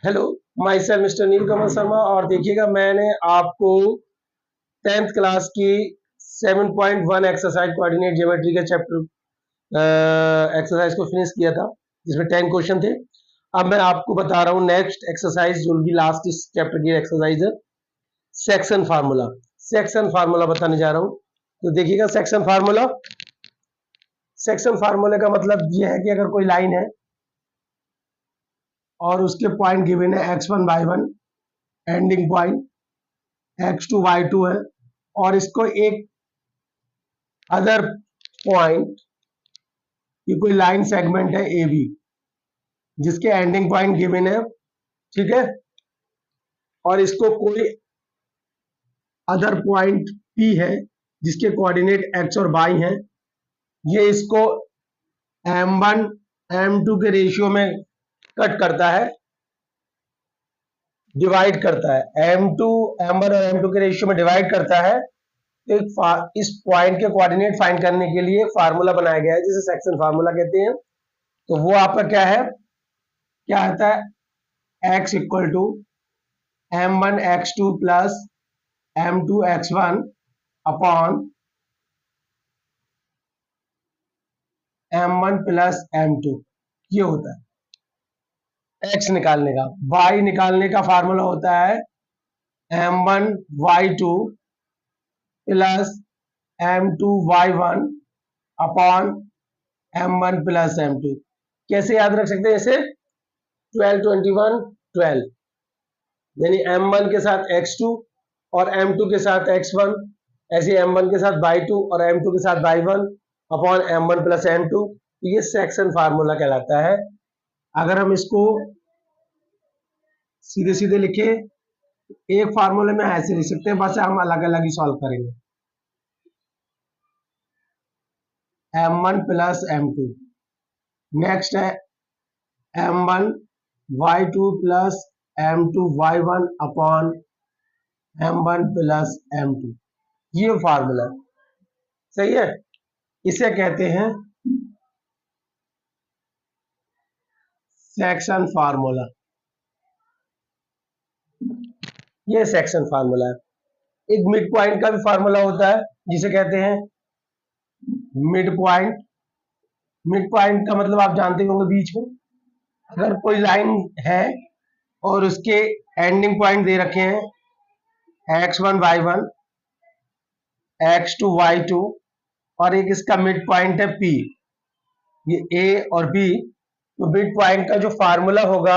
Hello, my self mister नीलकमल शर्मा। और देखिएगा, मैंने आपको 10th क्लास की 7.1 एक्सरसाइज कोऑर्डिनेट ज्योमेट्री के चैप्टर एक्सरसाइज को फिनिश किया था, जिसमें 10 क्वेश्चन थे। अब मैं आपको बता रहा हूँ नेक्स्ट एक्सरसाइज जो भी लास्ट इस चैप्टर की एक्सरसाइज है, सेक्शन फार्मूला। सेक्शन फार्मूला बताने जा रहा हूँ। तो देखिएगा, सेक्शन फार्मूले का मतलब ये है कि अगर कोई लाइन है और उसके पॉइंट गिवन है x1 y1 ending point, x2 y2 है, और इसको एक अदर पॉइंट, ये कोई लाइन सेगमेंट है ए बी जिसके एंडिंग पॉइंट गिवन है, ठीक है, और इसको कोई अदर पॉइंट P है जिसके कोऑर्डिनेट x और y हैं। ये इसको m1 m2 के रेशियो में कट करता है, डिवाइड करता है, m2 m1 और m2 के रेशियो में डिवाइड करता है। तो इस पॉइंट के कोऑर्डिनेट फाइंड करने के लिए फार्मूला बनाया गया है जिसे सेक्शन फार्मूला कहते हैं। तो वो आपका क्या है, क्या आता है, x equal to m1 x2 plus m2 x1 upon m1 plus m2, ये होता है x निकालने का। y निकालने का फार्मूला होता है m1 y2 plus m2 y1 upon m1 plus m2। कैसे याद रख सकते हैं इसे, 12 21 12, यानी m1 के साथ x2 और m2 के साथ x1, ऐसे m1 के साथ y2 और m2 के साथ y1 upon m1 plus m2। ये सेक्शन फार्मूला कहलाता है। अगर हम इसको सीधे सीधे लिखे, एक फार्मूले में ऐसे लिख सकते हैं, बस हम अलग अलग ही सॉल्व करेंगे। m1 प्लस m2, नेक्स्ट है m1 y2 plus m2 y1 upon m1 plus m2, ये फार्मूला सही है। इसे कहते हैं सेक्शन फार्मूला। ये सेक्शन फार्मूला है। एक मिड पॉइंट का भी फार्मूला होता है जिसे कहते हैं मिड पॉइंट। मिड पॉइंट का मतलब आप जानते होंगे, बीच में अगर कोई लाइन है और उसके एंडिंग पॉइंट दे रखे हैं x1 y1 x2 y2 और एक इसका मिड पॉइंट है P, ये A और B, तो मिड पॉइंट का जो फार्मूला होगा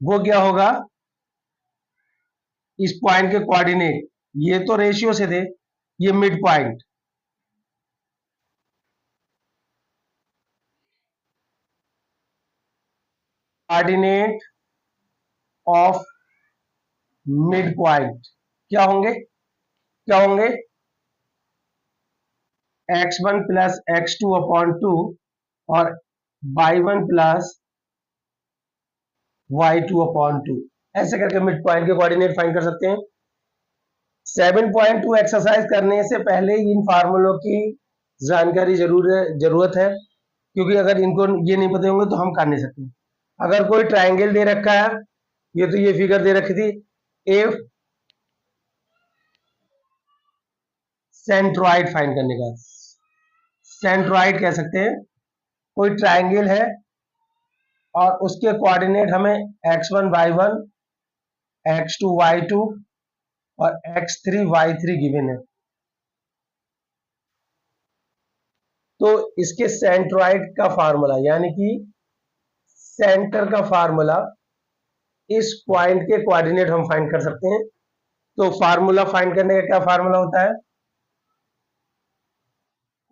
वो क्या होगा, इस पॉइंट के कोऑर्डिनेट, ये तो रेशियो से थे, ये mid point, coordinate of mid point क्या होंगे, x1 प्लस x2 अपॉन 2 और y1 प्लस y2 अपॉन 2। ऐसे करके मिड पॉइंट के कोऑर्डिनेट फाइंड कर सकते हैं। 7.2 एक्सरसाइज करने से पहले इन फार्मूलों की जानकारी जरूरत है, क्योंकि अगर इनको ये नहीं पता होंगे तो हम कर नहीं सकते। अगर कोई ट्राइंगल दे रखा है, ये तो ये फिगर दे रखी थी, इफ सेंट्रॉइड फाइंड करने का, सेंट्रॉइड कह सकते हैं। कोई ट्राइंगल है और उसके कोऑर्डिनेट हमें x1 y1 x2 y2 और x3 y3 गिवन है, तो इसके सेंट्रॉइड का फार्मूला, यानी कि सेंटर का फार्मूला, इस पॉइंट के कोऑर्डिनेट हम फाइंड कर सकते हैं। तो फार्मूला फाइंड करने का क्या फार्मूला होता है,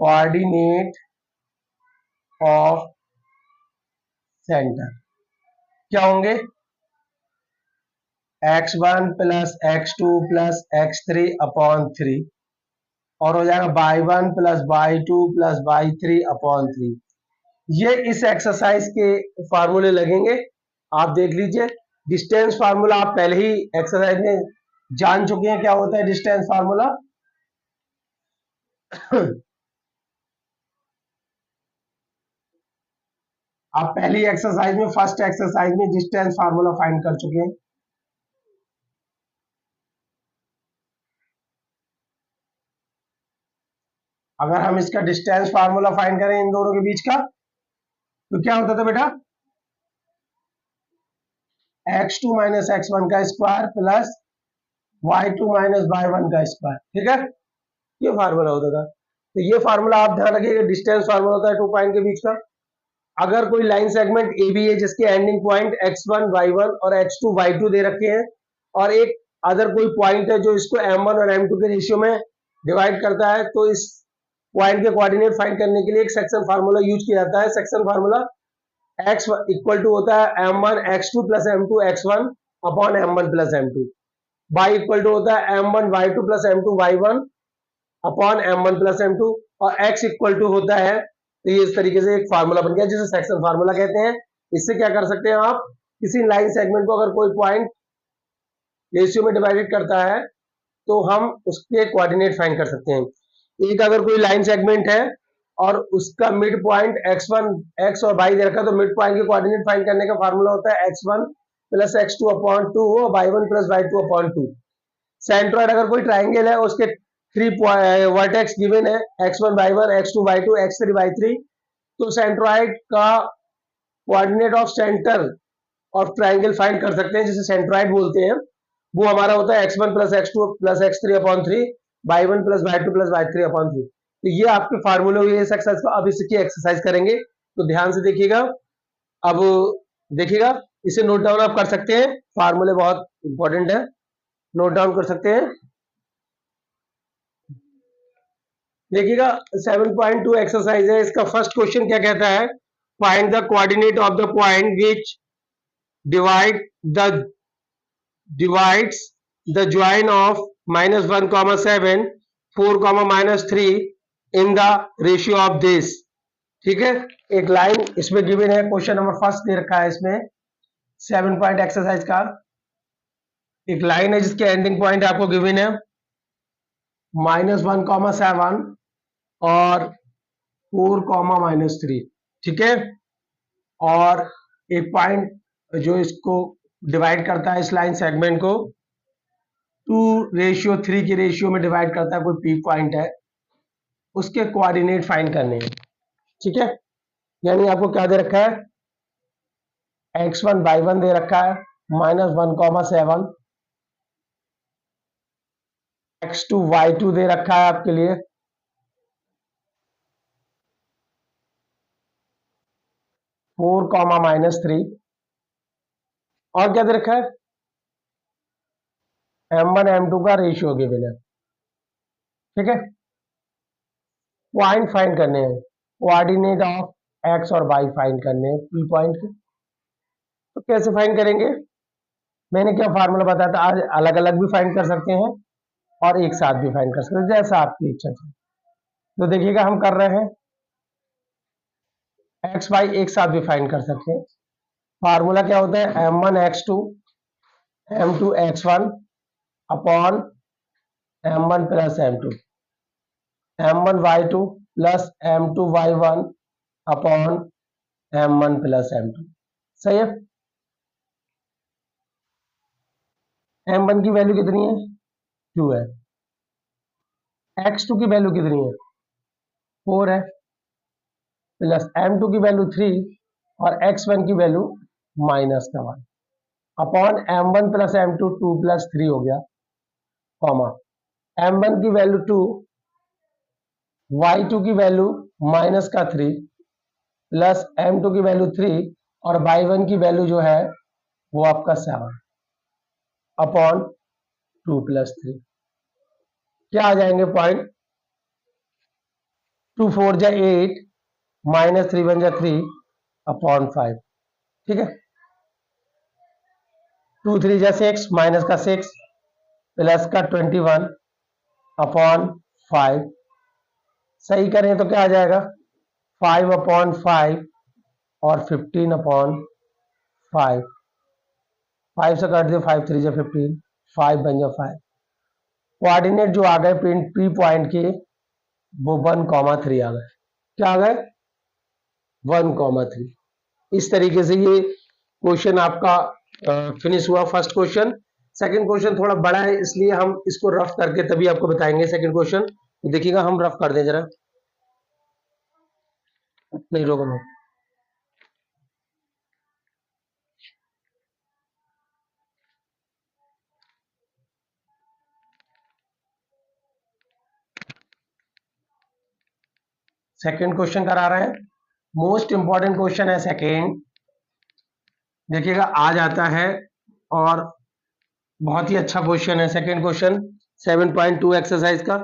कोऑर्डिनेट ऑफ सेंटर क्या होंगे, x1 plus x2 plus x3 upon 3, और हो जाएगा y1 plus y2 plus y3 upon 3। ये इस एक्सरसाइज के फार्मूले लगेंगे, आप देख लीजिए। डिस्टेंस फार्मूला आप पहले ही एक्सरसाइज में जान चुके हैं, क्या होता है डिस्टेंस फार्मूला। आप पहली एक्सरसाइज में, फर्स्ट एक्सरसाइज में डिस्टेंस फार्मूला फाइंड कर चुके हैं। अगर हम इसका डिस्टेंस फार्मूला फाइंड करें इन दोनों के बीच का, तो क्या होता था बेटा, x2 माइनस x1 का square plus y2 minus y1 का स्क्वायर, ठीक है, ये फार्मूला होता था। तो ये फार्मूला आप ध्यान रखिएगा, डिस्टेंस फार्मूला होता है 2 पॉइंट के बीच का। अगर कोई लाइन सेगमेंट ए बी है जिसके एंडिंग पॉइंट x1 y1 और x2 y2 दे रखे हैं, और एक अदर कोई पॉइंट है जो इसको m1 और m2 के रेशियो में डिवाइड करता है, तो इस पॉइंट के कोऑर्डिनेट फाइंड करने के लिए एक सेक्शन फार्मूला यूज किया जाता है। Section formula x equal to होता है m1 x2 plus m2 x1 upon m1 plus m2, y equal to होता है m1 y2 plus m2 y1 upon m1 plus m2, और x इक्वल टू होता है, तो ये इस तरीके से एक फार्मूला बन गया जिसे सेक्शन फार्मूला कहते हैं। इससे क्या कर सकते हैं आप, किसी लाइन सेगमेंट को अगर कोई पॉइंट रेशियो में डिवाइडेड करता है तो हम उसके कोऑर्डिनेट फाइंड कर सकते हैं। एक अगर कोई लाइन सेगमेंट है और उसका मिड पॉइंट x1 x और y दे रखा है, तो मिड पॉइंट के कोऑर्डिनेट फाइंड करने का फार्मूला होता है x1 प्लस x2 अपॉन 2 और y1 plus y2 upon 2। Centroid अगर कोई ट्राइंगल है, उसके 3 वर्टेक्स गिवन है x1 y1 x2 y2 x3 y3, तो सेंट्रोइड का coordinate of centre of triangle find कर सकते हैं, जिसे सेंट्रोइड बोलते हैं। वो हमारा होता है x1 plus x2 plus x3 upon 3, y1 plus y2 plus y3 upon 3। तो ये आपके फार्मूले हुए इस एक्सरसाइज को। अब इसकी एक्सरसाइज करेंगे, तो ध्यान से देखिएगा। अब देखिएगा, इसे नोट डाउन आप कर सकते हैं, फार्मूले बहुत इंपॉर्टेंट है, नोट डाउन कर सकते हैं। देखिएगा 7.2 एक्सरसाइज है। इसका फर्स्ट क्वेश्चन क्या कहता है, find the coordinate of the point which divide the divides the join of -1, 7, 4, -3 in the ratio of this। ठीक है, एक लाइन इसमें गिवन है, क्वेश्चन नंबर फर्स्ट दे रखा है इसमें 7 पॉइंट एक्सरसाइज का। एक लाइन है जिसके एंडिंग पॉइंट आपको गिवन है -1, 7 और 4, -3, ठीक है, और एक पॉइंट जो इसको डिवाइड करता है इस लाइन सेगमेंट को 2:3 के रेशियो में डिवाइड करता है, कोई पी पॉइंट है, उसके कोऑर्डिनेट फाइंड करने हैं। ठीक है, यानी आपको क्या दे रखा है, x1 y1 दे रखा है -1, 7, x2 y2 दे रखा है आपके लिए 4, -3, और क्या दे रखा है, m1 m2 का रेशियो गिवन है। ठीक है, पॉइंट फाइंड करने हैं, कोऑर्डिनेट ऑफ x और y फाइंड करने हैं पी पॉइंट के। तो कैसे फाइंड करेंगे, मैंने क्या फार्मूला बताया था, आज अलग अलग भी फाइंड कर सकते हैं और एक साथ भी फाइंड कर सकते हैं, जैसा आपकी इच्छा है। तो देखिएगा हम कर रहे हैं, एक्स वाई एक साथ भी फाइंड कर सकते हैं। फार्मूला क्या होता है, m1 x2 m2 x1 upon m1 plus m2, m1 y2 plus m2 y1 upon m1 plus m2। सही है, m1 की वैल्यू कितनी है, 2 है, x2 की वैल्यू कितनी है, 4 है, प्लस m2 की वैल्यू 3 और x1 की value -1 upon m1 plus m2 2 plus 3 हो गया, कॉमा m1 की वैल्यू 2, y2 की वैल्यू -3 प्लस m2 की वैल्यू 3 और y1 की वैल्यू जो है वो आपका 7 अपॉन 2 प्लस 3। क्या आ जाएंगे पॉइंट, 2 4 जा 8 -3 1 जा 3 अपॉन 5। ठीक है, 2 3 जा 6 माइनस का 6 प्लस का 21 अपॉन 5। सही करें तो क्या आ जाएगा, 5 अपॉन 5 और 15 अपॉन 5, 5 से काट दिया, 5 3 जा 15, 5 बन जा 5। कोऑर्डिनेट जो आ गए पी पॉइंट के वो 1, 3 आ गए। क्या आ गए, 1, 3। इस तरीके से ये क्वेश्चन आपका फिनिश हुआ फर्स्ट क्वेश्चन। सेकंड क्वेश्चन थोड़ा बड़ा है इसलिए हम इसको रफ करके तभी आपको बताएंगे सेकंड क्वेश्चन। देखिएगा हम रफ कर दें जरा, नहीं रोको ना। सेकंड क्वेश्चन करा रहे हैं, मोस्ट इंपॉर्टेंट क्वेश्चन है सेकंड। देखिएगा आ जाता है और बहुत ही अच्छा क्वेश्चन है सेकंड क्वेश्चन 7.2 एक्सरसाइज का।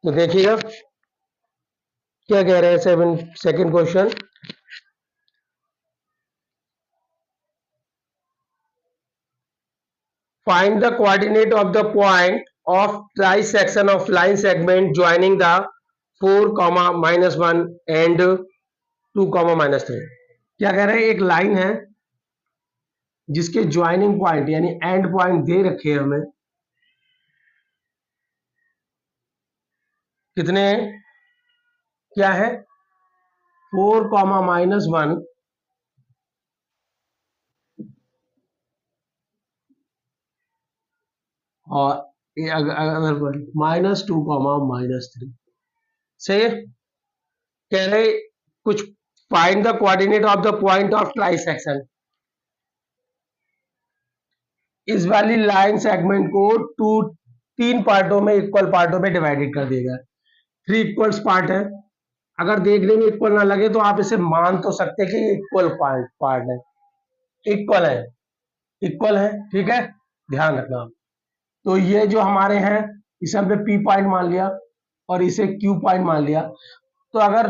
तो देखिएगा क्या कह रहे हैं second question. Find the coordinate of the point of trisection of line segment joining the 4, -1 and 2, -3। क्या कह रहे हैं, एक लाइन है जिसके ज्वाइनिंग पॉइंट यानी एंड पॉइंट दे रखे हैं हमें, कितने क्या है 4, -1 और अगर -2, -3 सही है। कह रहे कुछ find the coordinate of the point of trisection. इस वाली लाइन सेगमेंट को तीन पार्टों में इक्वल पार्टों में डिवाइडेड कर देगा। 3 इक्वल्स पार्ट है, अगर देखने में इक्वल ना लगे तो आप इसे मान तो सकते हैं कि ये इक्वल पार्ट है, इक्वल है, इक्वल है, ठीक है, ध्यान रखना। तो ये जो हमारे हैं इसे हमने पी पॉइंट मान लिया और इसे क्यू पॉइंट मान लिया। तो अगर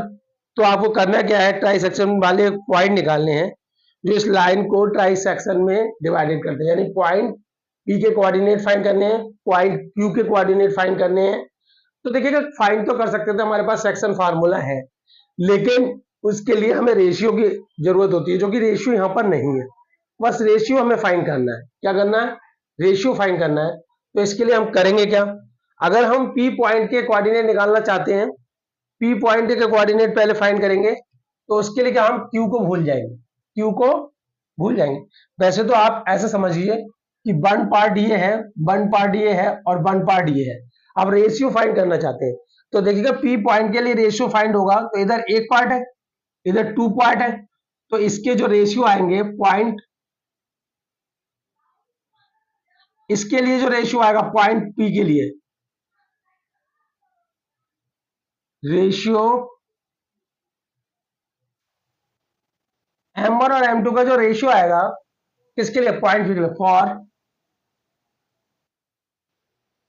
तो आपको करना क्या है, ट्राई सेक्शन वाले पॉइंट निकालने हैं जो इस लाइन को ट्राई सेक्शन में डिवाइडेड करते हैं, यानी पॉइंट पी के कोऑर्डिनेट फाइंड करने हैं, पॉइंट क्यू के कोऑर्डिनेट फाइंड करने हैं। तो देखिएगा फाइंड तो कर सकते थे, हमारे पास सेक्शन फार्मूला है, लेकिन उसके लिए हमें रेशियो की जरूरत होती है, जो कि रेशियो यहाँ पर नहीं है। बस रेशियो हमें फाइंड करना है, क्या करना है, रेशियो फाइंड करना है। तो इसके लिए हम करेंगे क्या, अगर हम पी पॉइंट के कोऑर्डिनेट निकालना चाहते हैं, पी पॉइंट के कोऑर्डिनेट पहले फाइंड करेंगे, तो उसके लिए क्या हम क्यू को भूल जाएंगे, क्यू को भूल जाएंगे। वैसे तो आप ऐसे समझिए कि वन पार्ट ये है, वन पार्ट ये है और वन पार्ट ये है। आप रेशियो फाइंड करना चाहते हैं तो देखिएगा पी पॉइंट के लिए रेशियो फाइंड होगा, तो इधर एक पार्ट है, इधर 2 पार्ट है, तो इसके जो रेशियो आएंगे पॉइंट, इसके लिए जो रेशियो आएगा पॉइंट पी के लिए, रेशियो M1 और M2 का जो रेशियो आएगा किसके लिए, पॉइंट पी के लिए, फॉर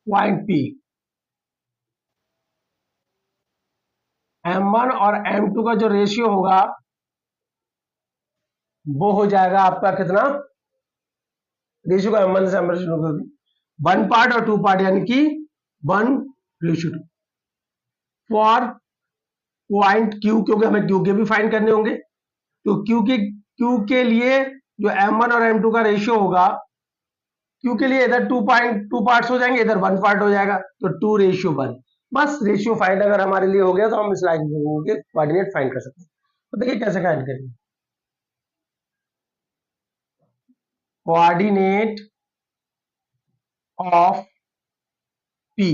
पॉइंट पी, M1 और M2 का जो रेशियो होगा वो हो जाएगा आपका कितना, रेशियो का M1 से M2 वन पार्ट और 2 पार्ट, यानी कि 1:2 फॉर पॉइंट क्यू, क्योंकि हमें क्यू के भी फाइंड करने होंगे। तो क्यू के लिए जो M1 और M2 का रेशियो होगा, क्यू के लिए इधर 2 पार्ट्स हो जाएंगे, इधर 1 पार्ट हो जाएगा, तो 2:1। बस रेशियो फाइंड अगर हमारे लिए हो गया तो हम इस लाइन के कोऑर्डिनेट फाइंड कर सकते हैं। तो देखिए कैसे फाइंड करेंगे, कोऑर्डिनेट ऑफ पी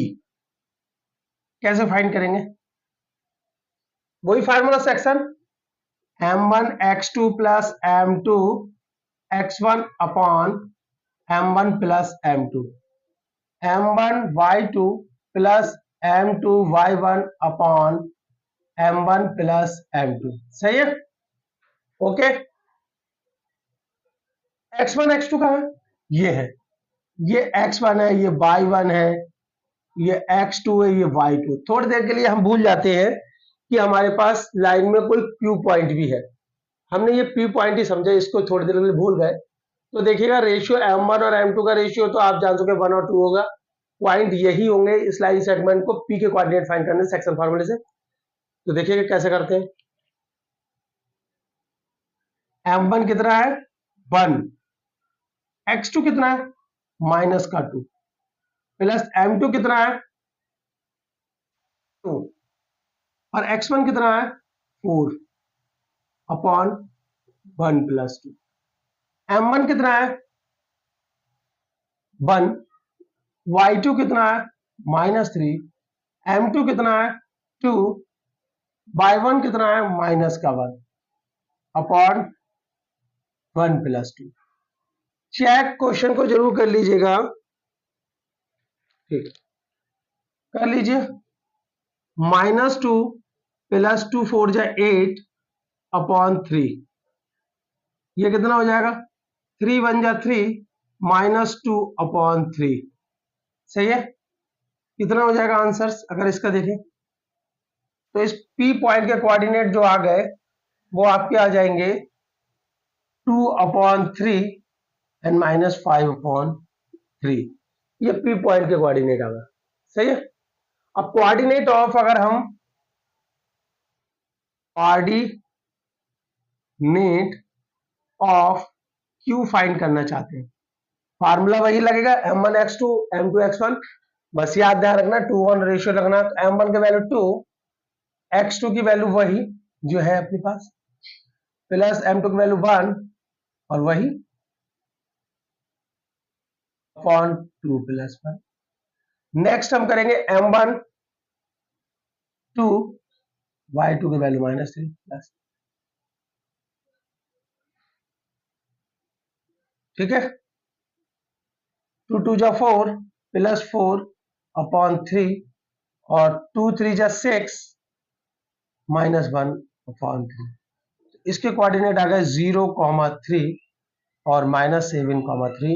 कैसे फाइंड करेंगे, वही formula section, m1 x2 plus m2 x1 upon m1 plus m2, m1 y2 plus m2 y1 upon m1 plus m2, सही है, ओके। x1 x2 का है, ये है, ये x1 है, ये y1 है, ये x2 है, ये y2। थोड़ी देर के लिए हम भूल जाते हैं कि हमारे पास लाइन में कोई Q पॉइंट भी है, हमने ये P पॉइंट ही समझा, इसको थोड़ी देर के लिए भूल गए। तो देखिएगा रेशियो M1 और M2 का रेशियो तो आप जान चुके 1 और 2 होगा, पॉइंट यही होंगे इस लाइन सेगमेंट को P के कोऑर्डिनेट फाइंड करने सेक्शन फार्मूले से। तो देखिएगा कैसे करते हैं, M1 कितना है 1, x2 कितना है -2, प्लस M2 कितना है 2 और x1 कितना है 4 अपॉन 1 प्लस 2। m1 कितना है 1, y2 कितना है -3, m2 कितना है 2, y1 कितना है -1 अपॉन 1 प्लस 2। चेक क्वेश्चन को जरूर कर लीजिएगा, ठीक कर लीजिए। -2 प्लस 2 4 जा 8 अपॉन 3, ये कितना हो जाएगा 3 1 जा 3 -2 अपॉन 3। सही है, कितना हो जाएगा आंसर्स अगर इसका देखें तो इस P पॉइंट के कोऑर्डिनेट जो आ गए वो आपके आ जाएंगे 2 अपॉन 3 एंड -5 अपॉन 3। ये P पॉइंट के कोऑर्डिनेट आ गए। सही है, अब कोऑर्डिनेट ऑफ अगर हम कोऑर्डिनेट ऑफ Q फाइंड करना चाहते हैं, फार्मूला वही लगेगा m1x2 m2x1। बस याद ध्यान रखना 2:1 रेशियो रखना। m1 की वैल्यू 2, x2 की वैल्यू वही जो है अपने पास, प्लस m2 की वैल्यू 1 और वही अपॉन 2 प्लस 1। नेक्स्ट हम करेंगे m1 2, y2 की वैल्यू -3 प्लस, ठीक है 2 2 जा 4 प्लस 4 अपॉन 3 और 2 3 जा 6 -1 अपॉन 3। इसके कोऑर्डिनेट आ गए 0,3 और -7,3।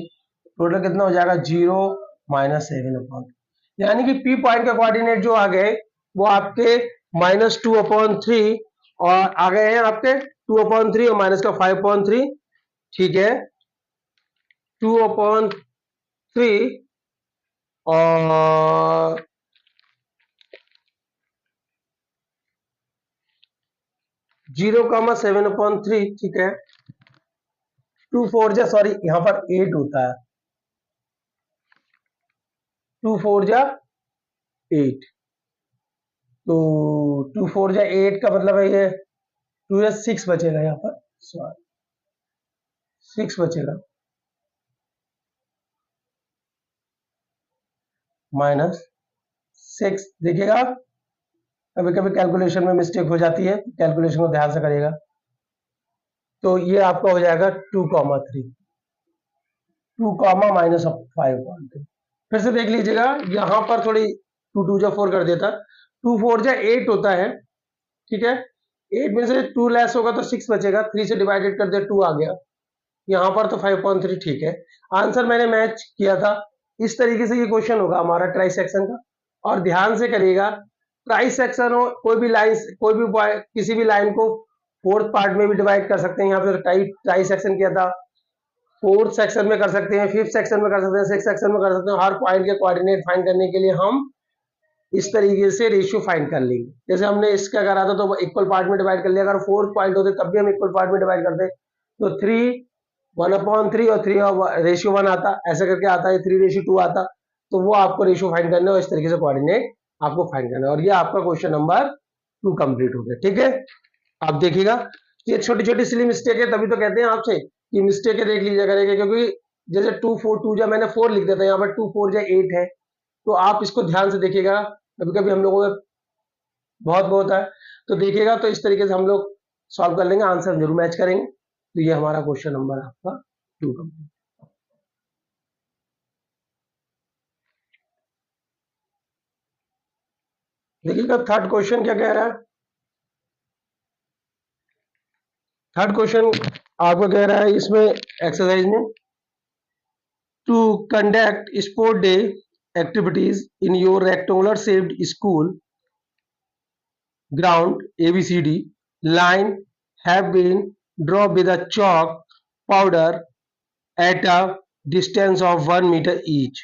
टोटल कितना हो जाएगा 0 -7 अपॉन, यानी कि P पॉइंट के कोऑर्डिनेट जो आ गए वो आपके -2 अपॉन 3 और आ गए हैं आपके 2 अपॉन 3 और माइनस का 5 अपॉन 3। ठीक है 2 अपॉन 3 और 0,7 अपॉन 3। ठीक है 2 4 जा सॉरी यहां पर 8 होता है, 2 4 जा 8, तो 2 4 जा 8 का मतलब है ये 2 या 6 बचेगा, यहाँ पर सॉरी 6 बचेगा -6। देखिएगा कभी कभी कैलकुलेशन में मिस्टेक हो जाती है, कैलकुलेशन को ध्यान से करिएगा। तो ये आपका हो जाएगा 2,3, 2 -5 फिर से देख लीजिएगा, यहाँ पर थोड़ी 2 2 जा 4 कर देता, 2 4 जा 8 होता है। ठीक है 8 में से 2 लेस होगा तो 6 बचेगा, 3 से डिवाइडेड कर दिया 2 आ गया, यहाँ पर तो 5.3। ठीक है आंसर मैंने मैच किया था। इस तरीके से ये क्वेश्चन होगा हमारा ट्राई सेक्शन का, और ध्यान से करिएगा ट्राई सेक्शन हो कोई भी लाइन, कोई भी किसी भी लाइन को 4th पार्ट में भी डिवाइड कर सकते हैं। यहाँ पे ट्राई सेक्शन किया था, 4th सेक्शन में कर सकते हैं, 5th सेक्शन में कर सकते हैं, 6th सेक्शन में कर सकते हैं। हर पॉइंट के कोऑर्डिनेट फाइंड करने के लिए हम इस तरीके से रेशियो फाइंड कर लेंगे। जैसे हमने इसका करा था तो इक्वल पार्ट में डिवाइड कर लिया, अगर 4 पॉइंट होते तब भी हम इक्वल पार्ट में डिवाइड करते तो 3 1/3 और 3 रेशियो 1 आता, ऐसा करके आता है 3:2 आता। तो वो आपको रेशियो फाइंड करना है, इस तरीके से कोऑर्डिनेट आपको फाइंड करना है। और ये आपका क्वेश्चन नंबर 2 कंप्लीट हो गया। ठीक है आप देखिएगा ये छोटी छोटी सिली मिस्टेक है, तभी तो कहते हैं आपसे कि मिस्टेक देख लीजिए करेंगे, क्योंकि जैसे 2 4 2 जा मैंने 4 लिख दिया था, यहाँ पर 2 4 जा 8 है, तो आप इसको ध्यान से देखिएगा। कभी कभी हम लोगों में बहुत होता है, तो देखिएगा तो इस तरीके से हम लोग सॉल्व कर लेंगे, आंसर जरूर मैच करेंगे। तो ये हमारा क्वेश्चन नंबर आपका 2 कंप्लीट। देखिएगा थर्ड क्वेश्चन क्या कह रहा है। थर्ड क्वेश्चन आपको कह रहा है इसमें एक्सरसाइज में, to conduct sport day activities in your rectangular shaped school ground ABCD line have been drawn with a chalk powder at a distance of 1 meter each।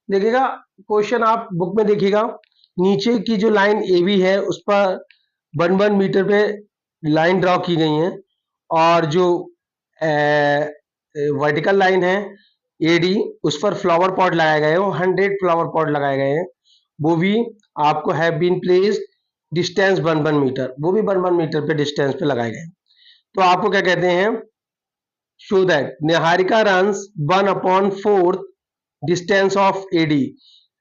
देखिएगा क्वेश्चन आप बुक में देखिएगा, नीचे की जो लाइन AB है उस पर 1 मीटर पे लाइन ड्रॉ की गई है, और जो वर्टिकल लाइन है AD उस पर फ्लावर पॉट लगाए गए हैं, 100 फ्लावर पॉट लगाए गए हैं, वो भी आपको have been placed distance 1 metre, वो भी 1 मीटर पे डिस्टेंस पे लगाए गए हैं। तो आपको क्या कहते हैं, show that Niharika runs 1/4 distance of AD.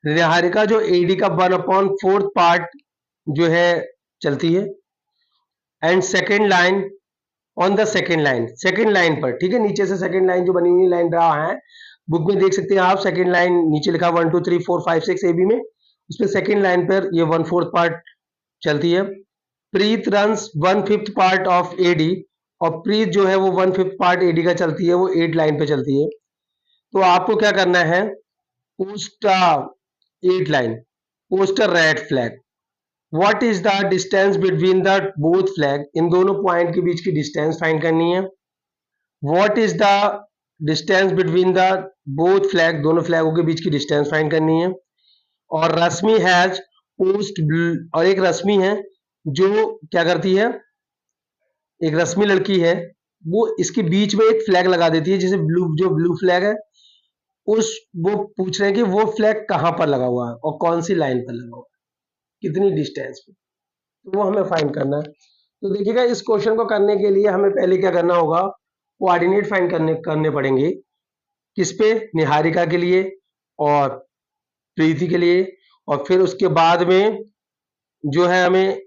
Niharika जो एडी का 1/4 पार्ट जो है चलती है। And second line on the second line पर, ठीक है, नीचे से सेकेंड लाइन जो बनी हुई लाइन रहा है, बुक में देख सकते हैं आप, सेकेंड लाइन नीचे लिखा 1 2 3 4 5 6 एबी में, उसपे सेकेंड लाइन पर ये 1/4 पार्ट चलती है। प्रीत रन्स 1/5 पार्ट ऑफ एडी, और प्रीत जो है वो 1/5 पार्ट एडी का चलती है, वो 8 लाइन पे चलती है। तो आपको क्या करना है, post 8 line, post red flag. What is the distance between the both flag, इन दोनों पॉइंट के बीच की डिस्टेंस फाइंड करनी है। What is the distance between the both flag, दोनों फ्लैगों के बीच की डिस्टेंस फाइंड करनी है। और रश्मि हैज पोस्ट, और एक रश्मि है जो क्या करती है, एक रश्मि लड़की है, वो इसके बीच में एक फ्लैग लगा देती है, जैसे जो ब्लू फ्लैग है, उस वो पूछ रहे हैं कि वो फ्लैग कहां पर लगा हुआ है और कौन सी लाइन पर लगा हुआ है, कितनी डिस्टेंस पे, तो वो हमें फाइंड करना है। तो देखिएगा, इस क्वेश्चन को करने के लिए हमें पहले क्या करना होगा, कोऑर्डिनेट फाइंड करने पड़ेंगे। किस पे, निहारिका के लिए और प्रीति के लिए, और फिर उसके बाद में जो है हमें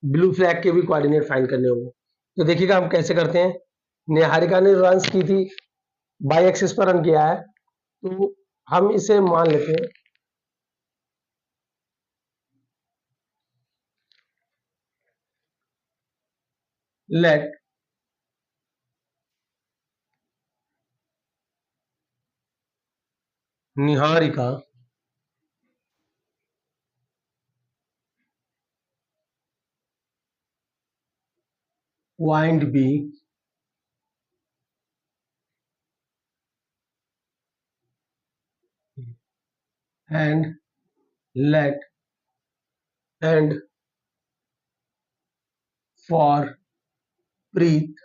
ब्लू फ्लैग के भी कोऑर्डिनेट फाइंड करने होंगे। तो देखिएगा हम कैसे करते हैं। निहारिका ने रन की थी, बाई एक्सिस पर रन किया है, तो हम इसे मान लेते हैं let Niharika point B and let and for Preet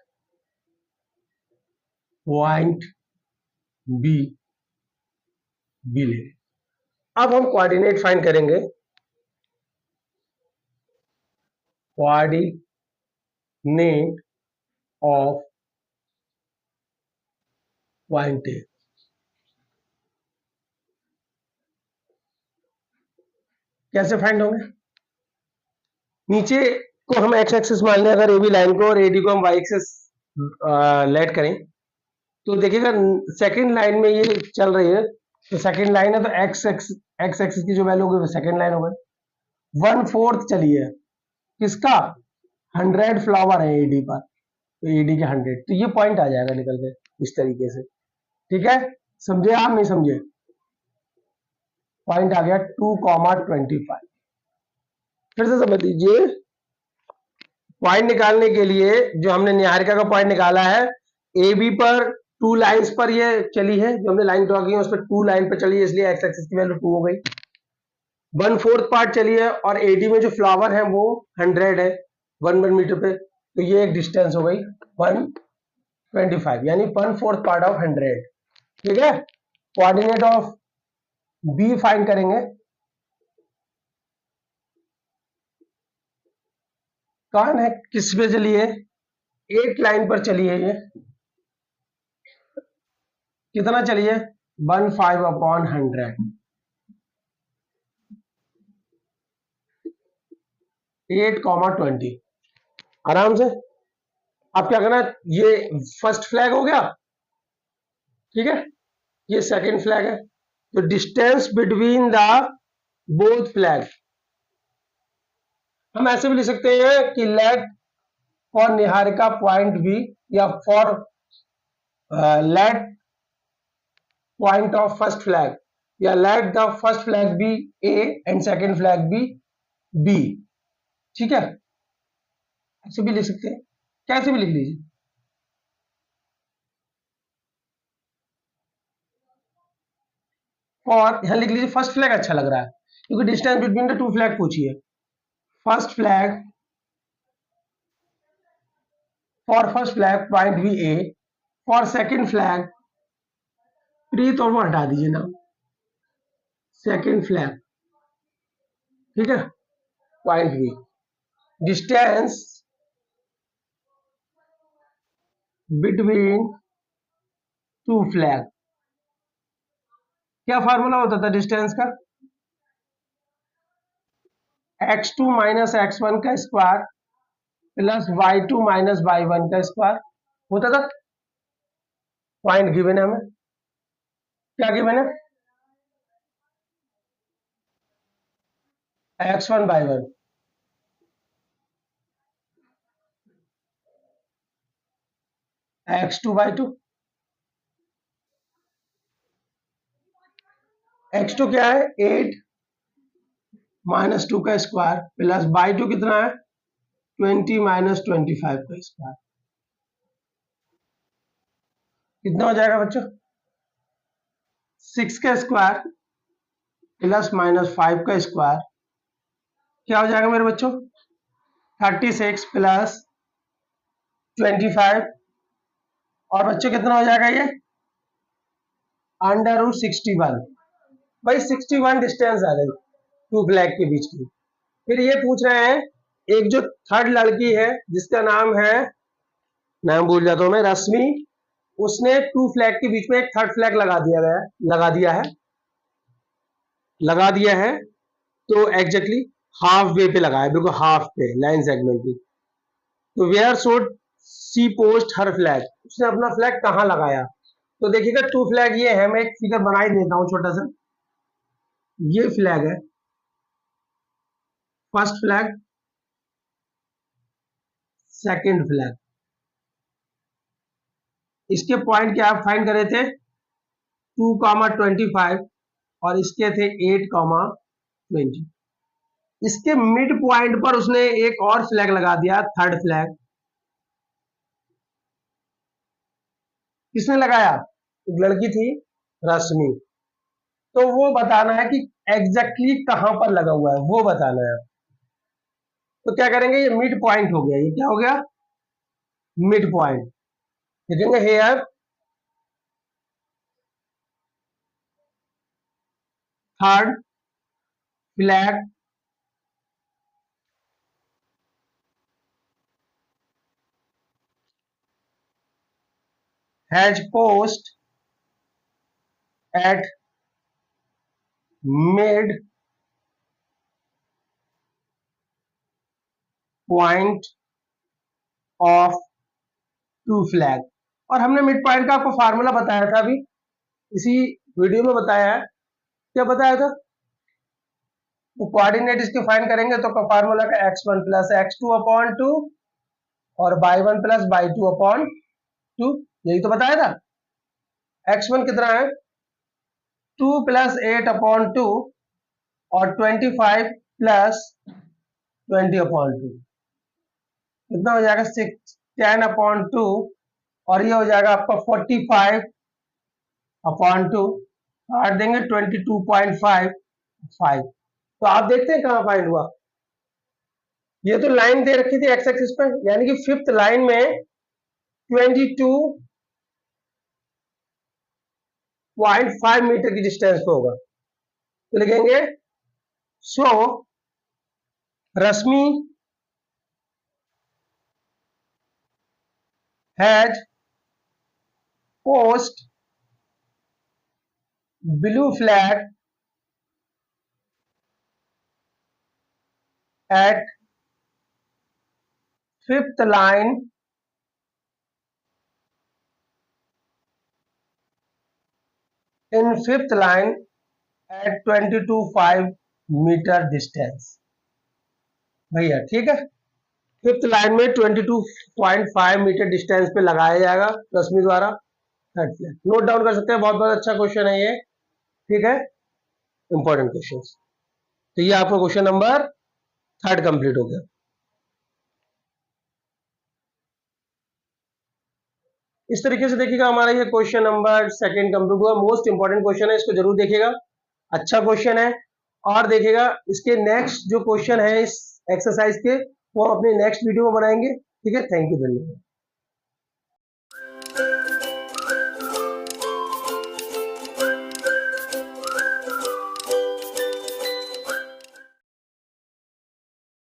point B ले। अब हम कोऑर्डिनेट फाइंड करेंगे, कोऑर्डिनेट ऑफ पॉइंट ए। कैसे फाइंड होंगे, नीचे को हम एक्स एक्सिस मान लें, अगर ए बी लाइन को, और एडी को हम वाई एक्सिस लेट करें, तो देखिएगा सेकंड लाइन में ये चल रही है, तो सेकंड लाइन है, तो एक्स एक्सिस की जो वैल्यू होगी वो सेकंड लाइन होगी। 1/4 चली है किसका, 100 फ्लावर है एडी पर, तो एडी के 100, तो ये पॉइंट आ जाएगा निकल के इस तरीके से, ठीक है, समझे आप, नहीं समझे, पॉइंट आ गया 2,25। फिर से समझ लीजिए, पॉइंट निकालने के लिए जो हमने निहारिका का पॉइंट निकाला है, ए बी पर 2 लाइंस पर ये चली है, जो हमने लाइन ड्रॉ की है उस पर 2 लाइन पर चली है, इसलिए एक्स एक्सिस की वैल्यू 2 हो गई। 1/4 पार्ट चली है, और एडी में जो फ्लावर है वो 100 है 1 मीटर पे, तो ये एक डिस्टेंस हो गई 125, यानी 1/4 पार्ट ऑफ 100, ठीक है। कोऑर्डिनेट ऑफ बी फाइंड करेंगे, कौन है, किस पे चली है, 8 लाइन पर चली है, ये कितना चली है, 15/100, 8,20, आराम से। अब क्या करना है, ये फर्स्ट फ्लैग हो गया, ठीक है, ये सेकंड फ्लैग है, तो distance between the both flag हम ऐसे भी लिख सकते हैं कि let for Niharika point B, या for let point of first flag, या let the first flag be A and second flag be B, ठीक है, ऐसे भी लिख सकते हैं, कैसे भी लिख लीजिए। और यहां लिख लीजिए फर्स्ट फ्लैग अच्छा लग रहा है, क्योंकि distance between the two flag पूछी है। First flag, for first flag point B A, for second flag, Preet और वो हटा दीजिए ना, सेकंड फ्लैग, ठीक है, point B, distance between two flag. क्या फार्मूला होता था डिस्टेंस का? x2 माइनस x1 का square plus y2 minus y1 का स्क्वायर होता था। पॉइंट गिवन है हमें, क्या गिवन है? x1 y1 x2 y2। x2 क्या है? 8 माइनस 2 का स्क्वायर प्लस y2 कितना है? 20 माइनस 25 का स्क्वायर। कितना हो जाएगा बच्चों? 6 का स्क्वायर प्लस माइनस 5 का स्क्वायर क्या हो जाएगा मेरे बच्चों? 36 प्लस 25 और बच्चों कितना हो जाएगा ये? Under root 61। भाई 61 डिस्टेंस आ रही टू फ्लैग के बीच की। फिर ये पूछ रहे हैं एक जो थर्ड लड़की है जिसका नाम है, नाम भूल जाता हूं मैं, रश्मि, उसने टू फ्लैग के बीच में एक थर्ड फ्लैग लगा दिया है तो एग्जैक्टली हाफ वे पे लगाया, बिल्कुल हाफ पे लाइन सेगमेंट पे। तो where should she post her flag, उसने अपना फ्लैग कहाँ लगाया? तो देखिएगा टू फ्लैग ये है, मैं एक फिगर बना ही देता हूं छोटा सा। ये फ्लैग है, फर्स्ट फ्लैग, सेकंड फ्लैग। इसके पॉइंट क्या आप फाइंड करे थे? 2,25 और इसके थे 8,20। इसके मिड पॉइंट पर उसने एक और फ्लैग लगा दिया, थर्ड फ्लैग। किसने लगाया? एक लड़की थी, रश्मि। तो वो बताना है कि एग्जैक्टली कहां पर लगा हुआ है, वो बताना है। तो क्या करेंगे? ये मिड पॉइंट हो गया, ये क्या हो गया? Mid point. लिखेंगे here third flag has post at mid point of two flag. और हमने मिड पॉइंट का आपको फार्मूला बताया था, अभी इसी वीडियो में बताया है। क्या बताया था? तो कोऑर्डिनेट इसके फाइंड करेंगे तो फार्मूला का x1 प्लस x2 अपॉन 2 और y1 प्लस y2 अपॉन 2, यही तो बताया था। x1 कितना है? 2 प्लस 8 अपॉन 2 और 25 प्लस 20 अपॉन 2 कितना हो जाएगा? 10 अपॉन 2 और ये हो जाएगा आपका 45 अपॉन 2, काट देंगे 22.5। तो आप देखते हैं कहां फाइंड हुआ। ये तो लाइन दे रखी थी एक्स एक्सिस पर, यानी कि फिफ्थ लाइन में 22.5 मीटर की डिस्टेंस पे होगा। तो लिखेंगे so Rashmi has post blue flag at fifth line in fifth line at 22.5 metre distance. भैया ठीक है, फिफ्थ लाइन में 22.5 मीटर डिस्टेंस पे लगाया जाएगा रश्मि द्वारा थर्ड फ्लैग। नोट डाउन कर सकते हैं, बहुत बहुत अच्छा क्वेश्चन है ये, ठीक है, इंपॉर्टेंट क्वेश्चन। तो ये आपका क्वेश्चन नंबर थर्ड कंप्लीट हो गया। इस तरीके से देखिएगा हमारा ये क्वेश्चन नंबर सेकंड कंप्लीट हुआ। मोस्ट इंपॉर्टेंट क्वेश्चन है, इसको जरूर देखिएगा, अच्छा क्वेश्चन है। और देखिएगा इसके नेक्स्ट जो क्वेश्चन है इस एक्सरसाइज के, वो हम अपने नेक्स्ट वीडियो में बनाएंगे। ठीक है, थैंक यू, धन्यवाद।